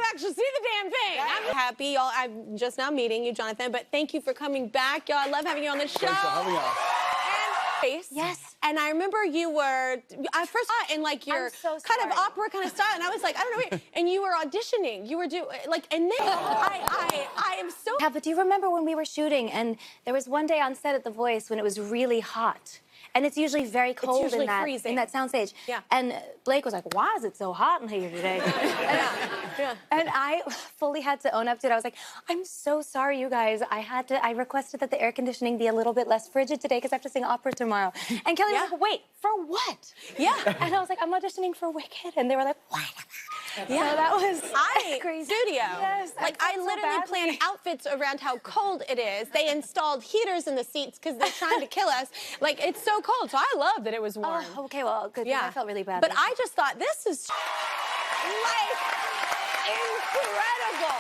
Actually see the damn thing. I'm happy, y'all. I'm just now meeting you, Jonathan, but thank you for coming back, y'all. I love having you on the show. Thanks for having us. Yes. And I remember you were, I first saw it in like your kind of opera kind of style, and I was like, I don't know, wait. And you were auditioning. You were and then I am so. Yeah, but do you remember when we were shooting and there was one day on set at The Voice when it was really hot? And it's usually very cold in that soundstage. Yeah. And Blake was like, why is it so hot in here today? And I fully had to own up to it. I was like, I'm so sorry, you guys. I requested that the air conditioning be a little bit less frigid today because I have to sing opera tomorrow. And Kelly was like, wait, for what? Yeah. And I was like, I'm auditioning for Wicked. And they were like, what? Yeah, so that was crazy. Studio. Yes, like I literally planned outfits around how cold it is. They installed heaters in the seats because they're trying to kill us. Like it's so cold. So I love that it was warm. Oh, okay, well, good. Yeah, I felt really bad. But I just thought this is like incredible.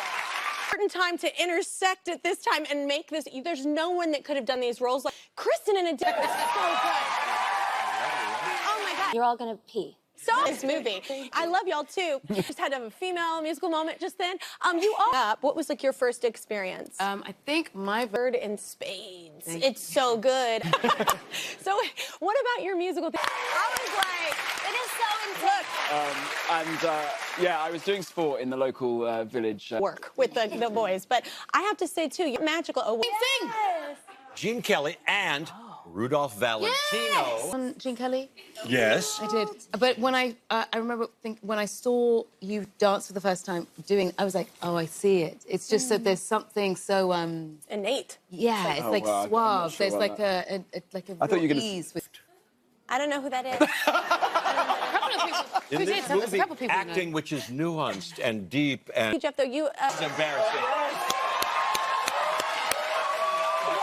Certain time to intersect at this time and make this. There's no one that could have done these roles like Kristen in a different. So good. Oh my God. You're all gonna pee. So this movie. I love y'all too. Just had to have a female musical moment just then. You all what was like your first experience? I think my Bird in Spades. It's so good. So what about your musical thing? I was like, it is so intense. Yeah, I was doing sport in the local village. Work with the boys, but I have to say too, you're magical. Oh, Sing! Gene Kelly and Rudolph Valentino. Gene Kelly? Yes. I did. But when I remember when I saw you dance for the first time I was like, oh, I see it. It's just that there's something so innate. Yeah, it's like suave. Sure There's like a I thought you were gonna ease with. I don't know who that is. In this movie, acting which is nuanced and deep and Jeff, though, you it's embarrassing.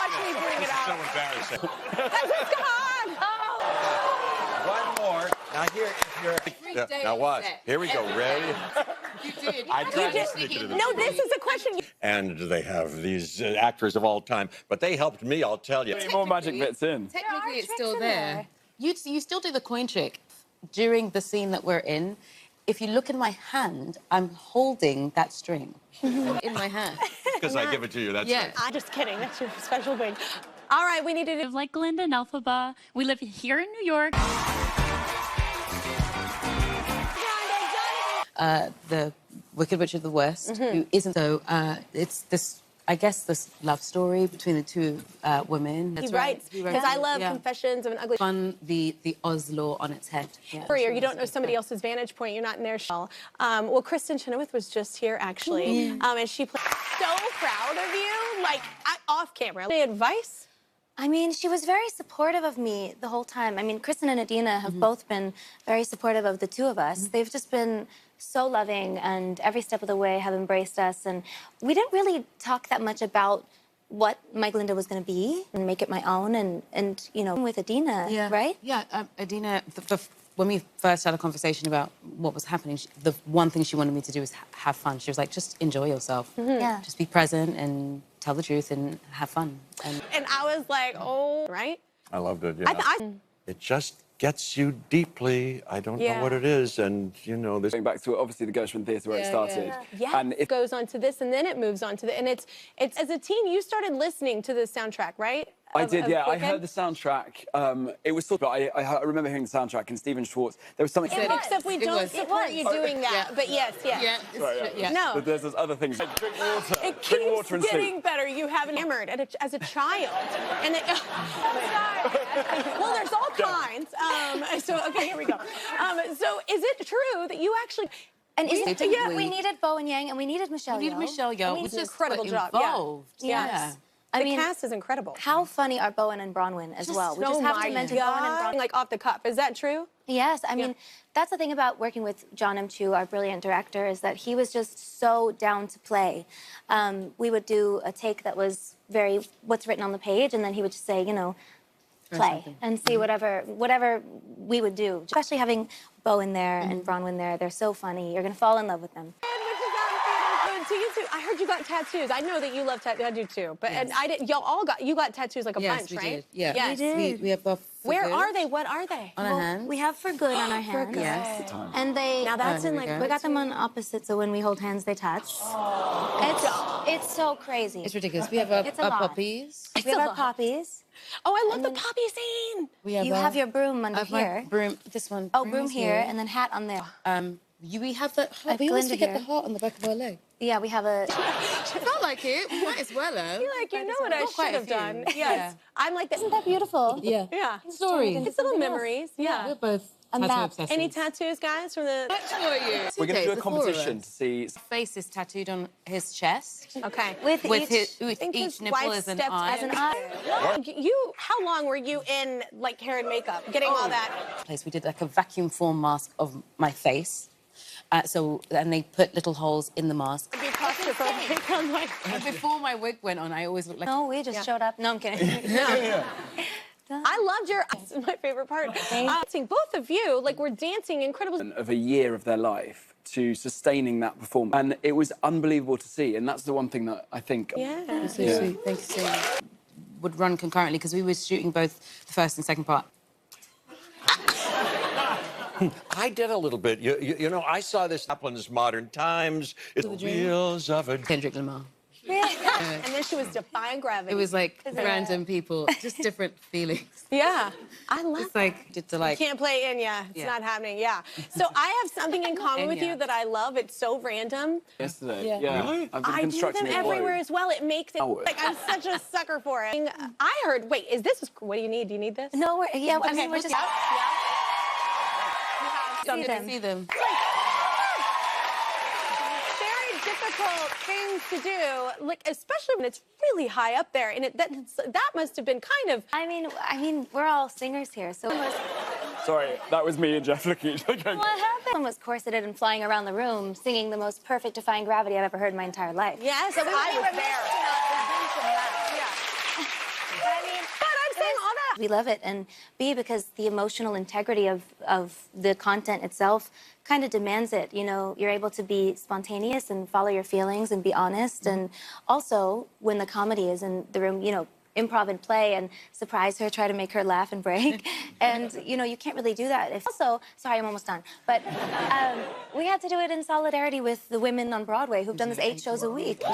watch me bring it out. So embarrassing. Come on. One more. Now here. Now watch. Here we go. Ready? You did. I tried to sneak it in. No, this is a question. And they have these actors of all time, but they helped me. I'll tell you. More magic bits in. Technically, it's still there. You still do the coin trick during the scene that we're in. If you look in my hand, I'm holding that string in my hand. Because I give it to you. That's Yeah. it. I'm just kidding. That's your special thing. All right, we need to do. Like Glinda and Elphaba. We live here in New York. The Wicked Witch of the West, who isn't so. It's this. I guess this love story between the two women. He writes because I love Confessions of an Ugly. Fun the Oslo on its head. Yeah, You don't know somebody else's vantage point. You're not in their shell. Well, Kristen Chenoweth was just here actually, and she played. So proud of you, like off camera. Any advice? I mean, she was very supportive of me the whole time. I mean, Kristen and Adina have both been very supportive of the two of us. They've just been so loving and every step of the way have embraced us. And we didn't really talk that much about what my Glinda was going to be and make it my own. And you know, with Adina, right? Yeah, Adina, when we first had a conversation about what was happening, the one thing she wanted me to do was have fun. She was like, just enjoy yourself. Yeah. Just be present and tell the truth and have fun. And I was like, oh, right? I loved it. Yeah. It just gets you deeply. I don't know what it is, and you know this. Going back to obviously the Gershwin Theatre where it started. Yeah. And it goes on to this, and then it moves on to the. And it's as a teen, you started listening to the soundtrack, right? I did, yeah. I heard the soundtrack. It was sort of, I remember hearing the soundtrack and Stephen Schwartz. There was something. Except we don't support you doing that. But yes. No. But there's those other things. Like drink water. It drink keeps water and getting soup. better. You haven't hammered as a child, and well, there's all kinds. So okay, here we go. So is it true that you actually? And didn't we needed Bo and Yang, and we needed Michelle Yeoh. We needed Michelle Yeoh. It was We an just incredible got job. involved. Yeah. Yes. The cast is incredible. How funny are Bowen and Bronwyn as well? We just have to mention Bowen and Bronwyn. Like off the cuff. Is that true? Yes, I mean, that's the thing about working with John M. Chu, our brilliant director, is that he was just so down to play. We would do a take that was very what's written on the page, and then he would just say, you know, play and see whatever we would do. Especially having Bo in there and Bronwyn there, they're so funny. You're gonna fall in love with them. So you two, I heard you got tattoos. I know that you love tattoos. I do too. But and I didn't. Y'all all got tattoos like a bunch, we right? did. Yeah. Yes. We did. We have both. Where are they? What are they? On our hands. We have for good on our hands. Yes. And they Now that's in here we like go. we got them on opposite, so when we hold hands, they touch. It's so crazy. It's ridiculous. We have our It's a lot. puppies. We have our poppies. Oh, I love the poppy scene. We have You have your broom under I have my here. broom. This one. Oh, broom here, and then hat on there. We have the heart. We always Glinda forget here. the heart on the back of our leg. Yeah, we have a. Felt like it. We might as well have. Like, you know what I Not quite should a have few. done. Yes. Yeah. I'm like, Isn't that beautiful? Yeah. Yeah. Story. It's little memories. Yeah. We're both A tattoo map. obsessives. Any tattoos, guys, from the... Much for you. We're going to do a competition to see. Face is tattooed on his chest. Okay. With each, Each nipple is an eye. as an eye. How long were you in, like, hair and makeup, getting all that? Place. We did like a vacuum form mask of my face. And they put little holes in the mask. Be claustrophobic. I'm like... And before my wig went on, I always looked like... No, we just showed up. No, I'm kidding. I loved your... This is my favorite part. Dancing, both of you, like, were dancing incredible... Of a year of their life to sustaining that performance. And it was unbelievable to see. And that's the one thing that I think... Yeah. So sweet. Thank you so much. Would run concurrently because we were shooting both the first and second part. I did a little bit. You know, I saw this Chaplin's Modern Times. It's the wheels of a... Kendrick Lamar. And then she was defying gravity. It was like random people, just different feelings. Yeah. I love It's like, just to like... Can't play Enya. It's not happening. Yeah. So I have something in common with you that I love. It's so random. Yesterday. Yeah. Really? I've been I do constructing them it everywhere as well. It makes it like I'm such a sucker for it. I heard. Wait, is this? What do you need? Do you need this? No, I mean, we're just. Something them. See them. Very difficult things to do, like especially when it's really high up there, and that must have been kind of. I mean, we're all singers here, so. Sorry, that was me and Jeff looking at each other going... What happened? Someone was corseted and flying around the room, singing the most perfect defying gravity I've ever heard in my entire life. Yes, So we I was were there. I mean, But I'm saying all that. we love it, and B, because the emotional integrity of the content itself kind of demands it. You know, you're able to be spontaneous and follow your feelings and be honest, and also when the comedy is in the room, you know, improv and play and surprise her, try to make her laugh and break. And, you know, you can't really do that. Also, sorry, I'm almost done. But we had to do it in solidarity with the women on Broadway who've done this 8 shows a week. Yeah.